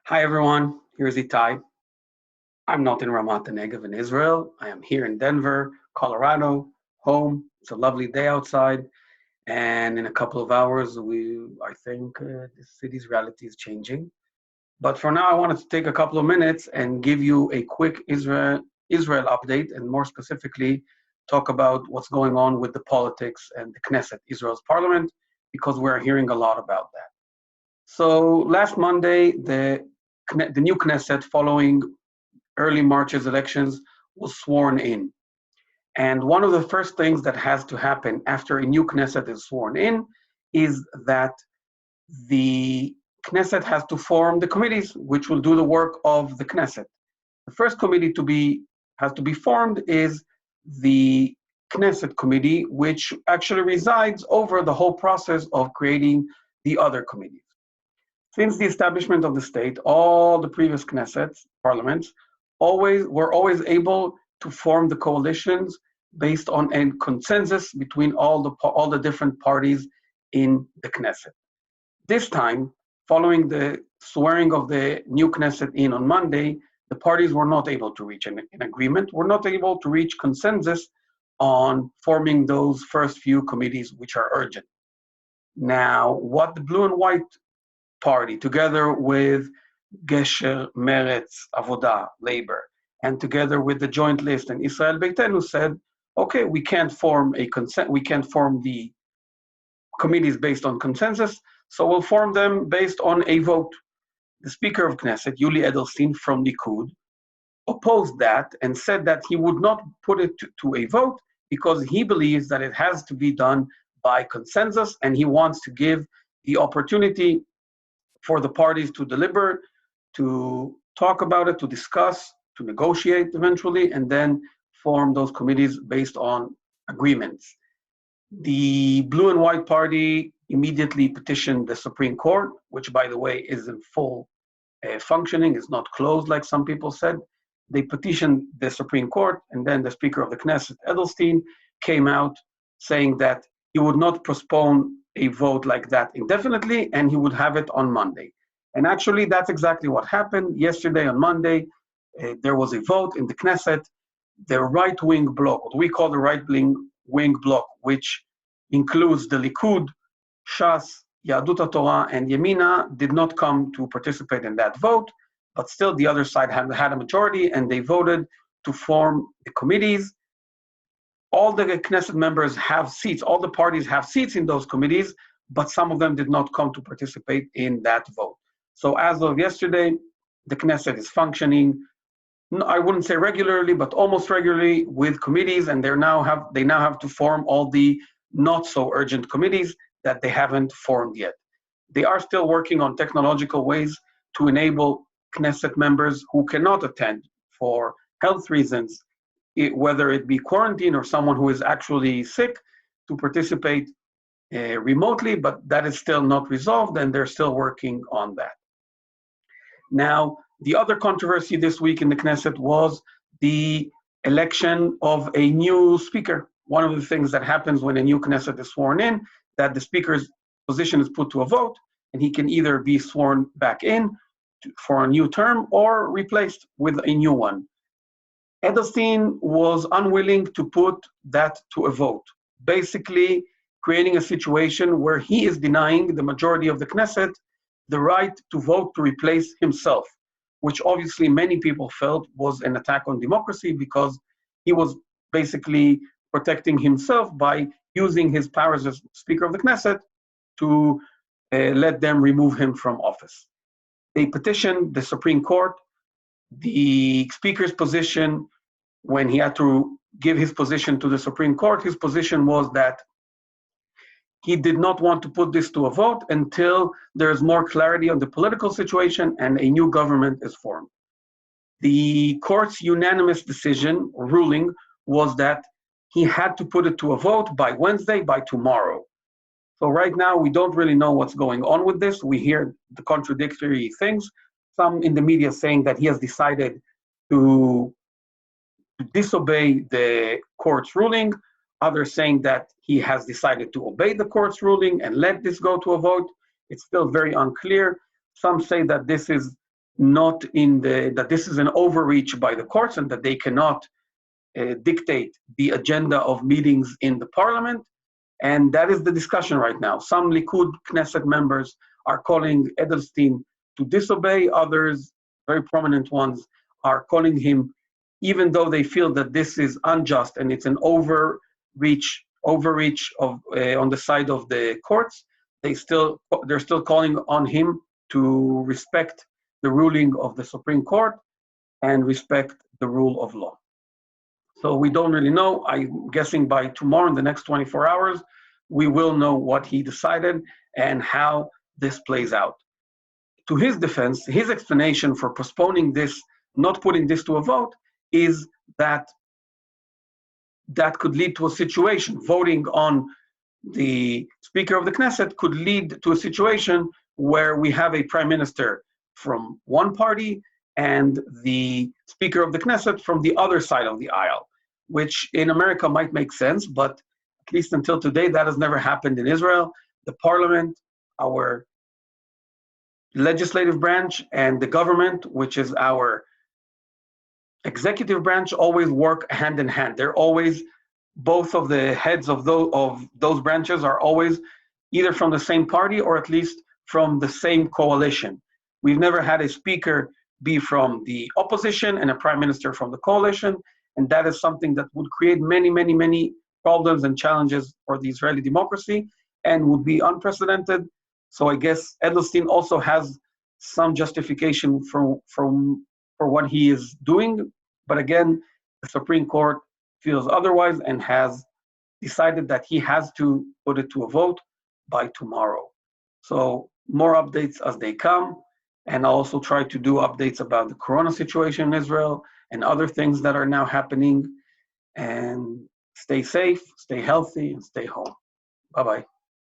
Hi everyone, here's Itai. I'm not in Ramat Negev in Israel. I am here in Denver, Colorado, home. It's a lovely day outside, and in a couple of hours, I think the city's reality is changing. But for now, I wanted to take a couple of minutes and give you a quick Israel update, and more specifically, talk about what's going on with the politics and the Knesset, Israel's parliament, because we're hearing a lot about that. So last Monday, the new Knesset, following early March's elections, was sworn in. And one of the first things that has to happen after a new Knesset is sworn in is that the Knesset has to form the committees which will do the work of the Knesset. The first committee has to be formed is the Knesset committee, which actually resides over the whole process of creating the other committees. Since the establishment of the state, all the previous Knessets, parliaments, were always able to form the coalitions based on a consensus between all the different parties in the Knesset. This time, following the swearing of the new Knesset in on Monday, the parties were not able to reach an agreement, were not able to reach consensus on forming those first few committees which are urgent. Now, what the blue and white party, together with Gesher, Meretz, Avoda, Labor, and together with the Joint List and Israel Beitenu, said, okay, we can't form the committees based on consensus, so we'll form them based on a vote. The Speaker of Knesset, Yuli Edelstein from Likud, opposed that and said that he would not put it to a vote because he believes that it has to be done by consensus, and he wants to give the opportunity for the parties to deliberate, to talk about it, to discuss, to negotiate eventually, and then form those committees based on agreements. The blue and white party immediately petitioned the Supreme Court, which, by the way, is in full functioning, is not closed like some people said. They petitioned the Supreme Court, and then the Speaker of the Knesset, Edelstein, came out saying that he would not postpone a vote like that indefinitely, and he would have it on Monday. And actually, that's exactly what happened. Yesterday on Monday, there was a vote in the Knesset. The right-wing bloc, what we call the right-wing bloc, which includes the Likud, Shas, Yahadut HaTorah, and Yemina, did not come to participate in that vote, but still the other side had a majority, and they voted to form the committees. All the Knesset members have seats, all the parties have seats in those committees, but some of them did not come to participate in that vote. So as of yesterday, the Knesset is functioning, I wouldn't say regularly, but almost regularly with committees, and they now have to form all the not so urgent committees that they haven't formed yet. They are still working on technological ways to enable Knesset members who cannot attend for health reasons, whether it be quarantine or someone who is actually sick, to participate remotely, but that is still not resolved, and they're still working on that. Now, the other controversy this week in the Knesset was the election of a new speaker. One of the things that happens when a new Knesset is sworn in, that the speaker's position is put to a vote, and he can either be sworn back in for a new term or replaced with a new one. Edelstein was unwilling to put that to a vote, basically creating a situation where he is denying the majority of the Knesset the right to vote to replace himself, which obviously many people felt was an attack on democracy because he was basically protecting himself by using his powers as Speaker of the Knesset to let them remove him from office. They petitioned the Supreme Court. The Speaker's position, when he had to give his position to the Supreme Court, his position was that he did not want to put this to a vote until there's more clarity on the political situation and a new government is formed. The court's unanimous decision or ruling was that he had to put it to a vote by Wednesday, by tomorrow. So right now, we don't really know what's going on with this. We hear the contradictory things. Some in the media saying that he has decided to disobey the court's ruling. Others saying that he has decided to obey the court's ruling and let this go to a vote. It's still very unclear. Some say that this is not that this is an overreach by the courts and that they cannot dictate the agenda of meetings in the parliament. And that is the discussion right now. Some Likud Knesset members are calling Edelstein to disobey. Others, very prominent ones, are calling him, even though they feel that this is unjust and it's an overreach of on the side of the courts, they're still calling on him to respect the ruling of the Supreme Court and respect the rule of law. So we don't really know. I'm guessing by tomorrow, in the next 24 hours, we will know what he decided and how this plays out. To his defense, his explanation for postponing this, not putting this to a vote, is that that could lead to a situation, voting on the Speaker of the Knesset could lead to a situation where we have a prime minister from one party and the Speaker of the Knesset from the other side of the aisle, which in America might make sense, but at least until today, that has never happened in Israel. The parliament, our legislative branch, and the government, which is our executive branch, always work hand in hand. They're always, both of the heads of those branches are always either from the same party or at least from the same coalition. We've never had a speaker be from the opposition and a prime minister from the coalition, and that is something that would create many, many, many problems and challenges for the Israeli democracy and would be unprecedented. So I guess Edelstein also has some justification for what he is doing. But again, the Supreme Court feels otherwise and has decided that he has to put it to a vote by tomorrow. So more updates as they come. And I'll also try to do updates about the corona situation in Israel and other things that are now happening. And stay safe, stay healthy, and stay home. Bye-bye.